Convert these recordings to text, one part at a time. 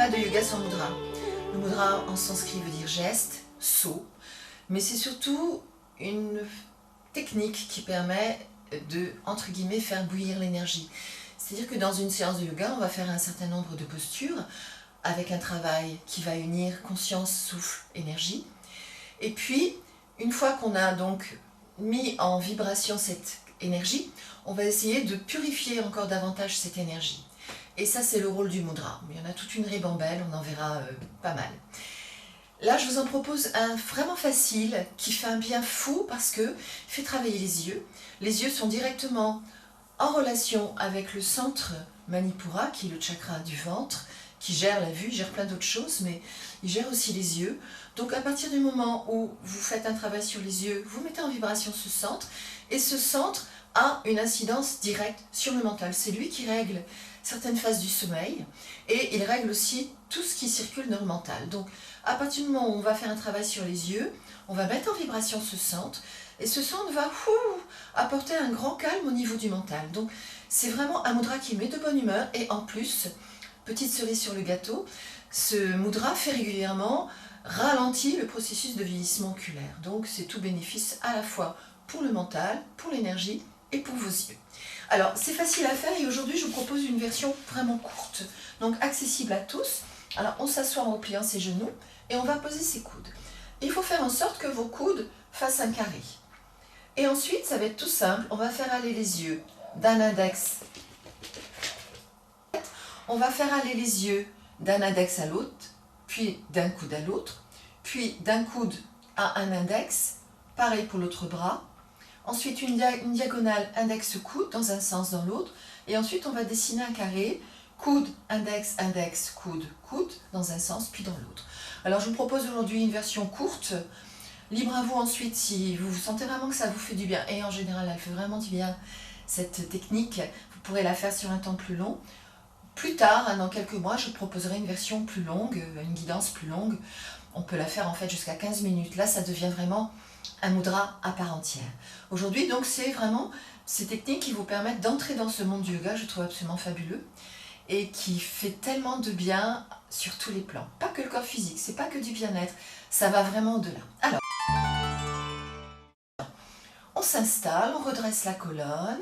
pas de yoga sans mudra. Le mudra en sanskrit veut dire geste, saut, mais c'est surtout une technique qui permet de, entre guillemets, faire bouillir l'énergie. C'est-à-dire que dans une séance de yoga, on va faire un certain nombre de postures avec un travail qui va unir conscience, souffle, énergie. Et puis, une fois qu'on a donc mis en vibration cette énergie, on va essayer de purifier encore davantage cette énergie. Et ça, c'est le rôle du mudra. Il y en a toute une ribambelle, on en verra pas mal. Là, je vous en propose un vraiment facile, qui fait un bien fou parce qu'il fait travailler les yeux. Les yeux sont directement en relation avec le centre Manipura, qui est le chakra du ventre, qui gère la vue, il gère plein d'autres choses, mais il gère aussi les yeux. Donc à partir du moment où vous faites un travail sur les yeux, vous mettez en vibration ce centre, et ce centre a une incidence directe sur le mental. C'est lui qui règle certaines phases du sommeil, et il règle aussi tout ce qui circule dans le mental. Donc à partir du moment où on va faire un travail sur les yeux, on va mettre en vibration ce centre, et ce centre va apporter un grand calme au niveau du mental. Donc c'est vraiment un mudra qui met de bonne humeur, et en plus, petite cerise sur le gâteau, ce mudra fait régulièrement ralentir le processus de vieillissement oculaire. Donc c'est tout bénéfice à la fois pour le mental, pour l'énergie et pour vos yeux. Alors c'est facile à faire, et aujourd'hui je vous propose une version vraiment courte, donc accessible à tous. Alors on s'assoit en pliant ses genoux et on va poser ses coudes. Il faut faire en sorte que vos coudes fassent un carré. Et ensuite ça va être tout simple, on va faire aller les yeux d'un index. On va faire aller les yeux d'un index à l'autre, puis d'un coude à l'autre, puis d'un coude à un index, pareil pour l'autre bras. Ensuite une diagonale index-coude dans un sens, dans l'autre, et ensuite on va dessiner un carré, coude, index, index, coude, coude, dans un sens, puis dans l'autre. Alors je vous propose aujourd'hui une version courte, libre à vous ensuite si vous sentez vraiment que ça vous fait du bien, et en général elle fait vraiment du bien cette technique, vous pourrez la faire sur un temps plus long. Plus tard, dans quelques mois, je proposerai une version plus longue, une guidance plus longue. On peut la faire en fait jusqu'à 15 minutes. Là, ça devient vraiment un mudra à part entière. Aujourd'hui, donc, c'est vraiment ces techniques qui vous permettent d'entrer dans ce monde du yoga, je trouve absolument fabuleux, et qui fait tellement de bien sur tous les plans. Pas que le corps physique, c'est pas que du bien-être, ça va vraiment au-delà. Alors, on s'installe, on redresse la colonne,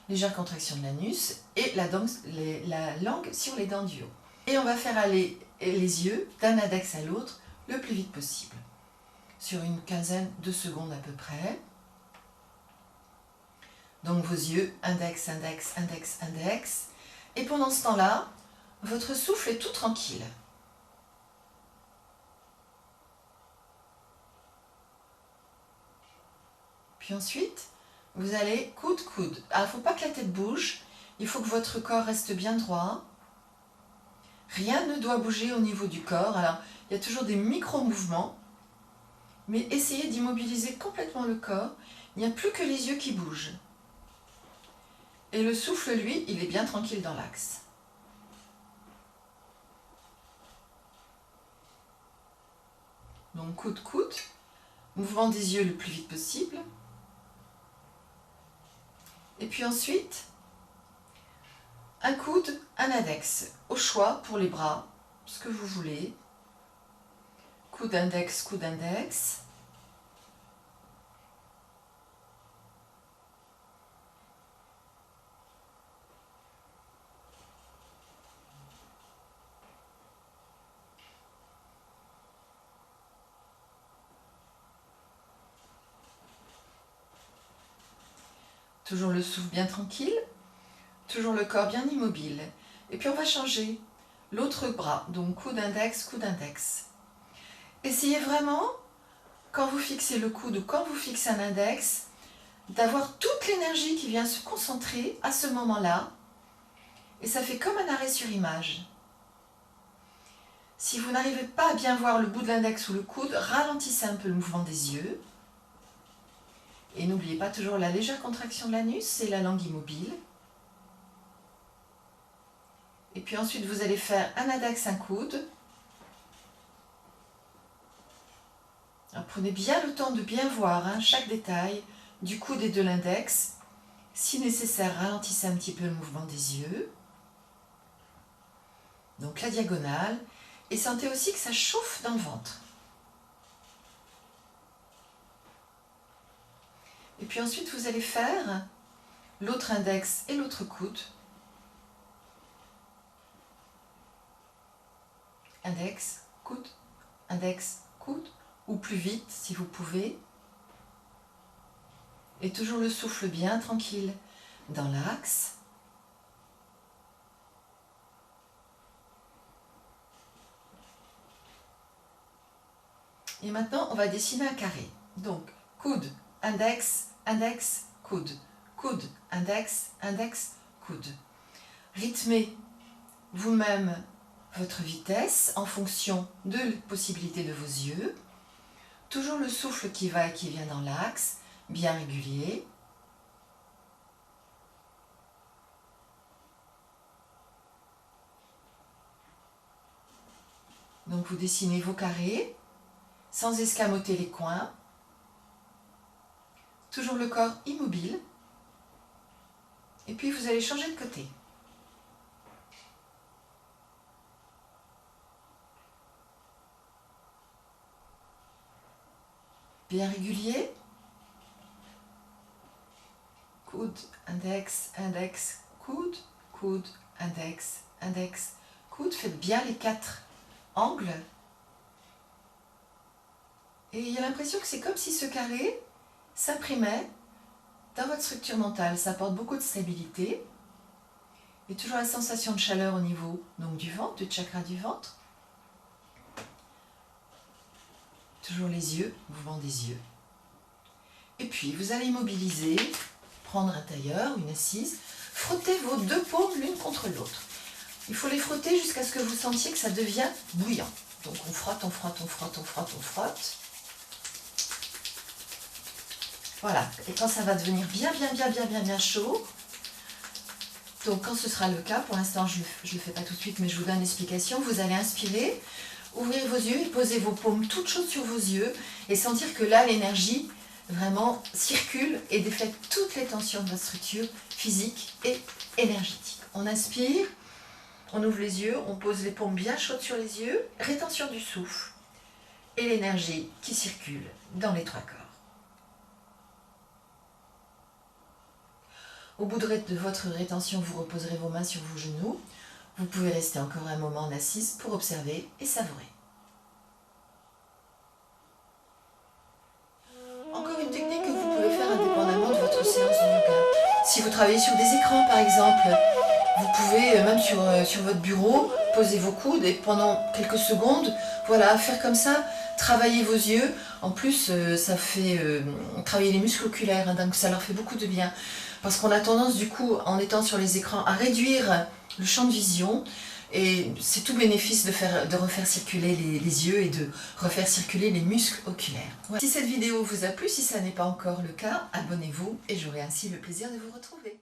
légère contraction de l'anus et la langue sur les dents du haut. Et on va faire aller les yeux d'un index à l'autre le plus vite possible, sur une quinzaine de secondes à peu près. Donc vos yeux, index, index, index, index. Et pendant ce temps-là, votre souffle est tout tranquille. Puis ensuite, vous allez coude, coude. Alors, il ne faut pas que la tête bouge, il faut que votre corps reste bien droit. Rien ne doit bouger au niveau du corps. Alors, il y a toujours des micro-mouvements, mais essayez d'immobiliser complètement le corps. Il n'y a plus que les yeux qui bougent. Et le souffle, lui, il est bien tranquille dans l'axe. Donc, coude, coude. Mouvement des yeux le plus vite possible. Et puis ensuite, un coude, un index, au choix pour les bras, ce que vous voulez. Coude index, coude index. Toujours le souffle bien tranquille, toujours le corps bien immobile. Et puis on va changer l'autre bras, donc coude index, coude index. Essayez vraiment, quand vous fixez le coude ou quand vous fixez un index, d'avoir toute l'énergie qui vient se concentrer à ce moment-là. Et ça fait comme un arrêt sur image. Si vous n'arrivez pas à bien voir le bout de l'index ou le coude, ralentissez un peu le mouvement des yeux. Et n'oubliez pas toujours la légère contraction de l'anus et la langue immobile. Et puis ensuite, vous allez faire un index, un coude. Alors, prenez bien le temps de bien voir chaque détail du coude et de l'index. Si nécessaire, ralentissez un petit peu le mouvement des yeux. Donc la diagonale. Et sentez aussi que ça chauffe dans le ventre. Et puis ensuite, vous allez faire l'autre index et l'autre coude. Index, coude, ou plus vite si vous pouvez. Et toujours le souffle bien tranquille dans l'axe. Et maintenant, on va dessiner un carré. Donc, coude, index, index, coude, coude, index, index, coude. Rythmez vous-même votre vitesse en fonction de la possibilité de vos yeux. Toujours le souffle qui va et qui vient dans l'axe, bien régulier. Donc vous dessinez vos carrés sans escamoter les coins. Toujours le corps immobile. Et puis vous allez changer de côté. Bien régulier. Coude, index, index, coude, coude, index, index, coude. Faites bien les 4 angles. Et il y a l'impression que c'est comme si ce carré s'imprimait dans votre structure mentale. Ça apporte beaucoup de stabilité. Et toujours la sensation de chaleur au niveau donc, du ventre, du chakra du ventre. Toujours les yeux, mouvement des yeux. Et puis, vous allez immobiliser, prendre un tailleur, une assise, frotter vos 2 paumes l'une contre l'autre. Il faut les frotter jusqu'à ce que vous sentiez que ça devient bouillant. Donc on frotte, on frotte, on frotte, on frotte, on frotte. Voilà, et quand ça va devenir bien chaud, donc quand ce sera le cas, pour l'instant je ne le fais pas tout de suite, mais je vous donne l'explication, vous allez inspirer, ouvrir vos yeux et poser vos paumes toutes chaudes sur vos yeux et sentir que là l'énergie vraiment circule et déflète toutes les tensions de votre structure physique et énergétique. On inspire, on ouvre les yeux, on pose les paumes bien chaudes sur les yeux, rétention du souffle et l'énergie qui circule dans les 3 corps. Au bout de votre rétention, vous reposerez vos mains sur vos genoux. Vous pouvez rester encore un moment en assise pour observer et savourer. Encore une technique que vous pouvez faire indépendamment de votre séance de yoga. Si vous travaillez sur des écrans par exemple, vous pouvez même sur votre bureau poser vos coudes et pendant quelques secondes, voilà, faire comme ça, travailler vos yeux. En plus, ça fait travailler les muscles oculaires, hein, donc ça leur fait beaucoup de bien. Parce qu'on a tendance du coup, en étant sur les écrans, à réduire le champ de vision. Et c'est tout bénéfice de refaire circuler les yeux et de refaire circuler les muscles oculaires. Voilà. Si cette vidéo vous a plu, si ça n'est pas encore le cas, abonnez-vous et j'aurai ainsi le plaisir de vous retrouver.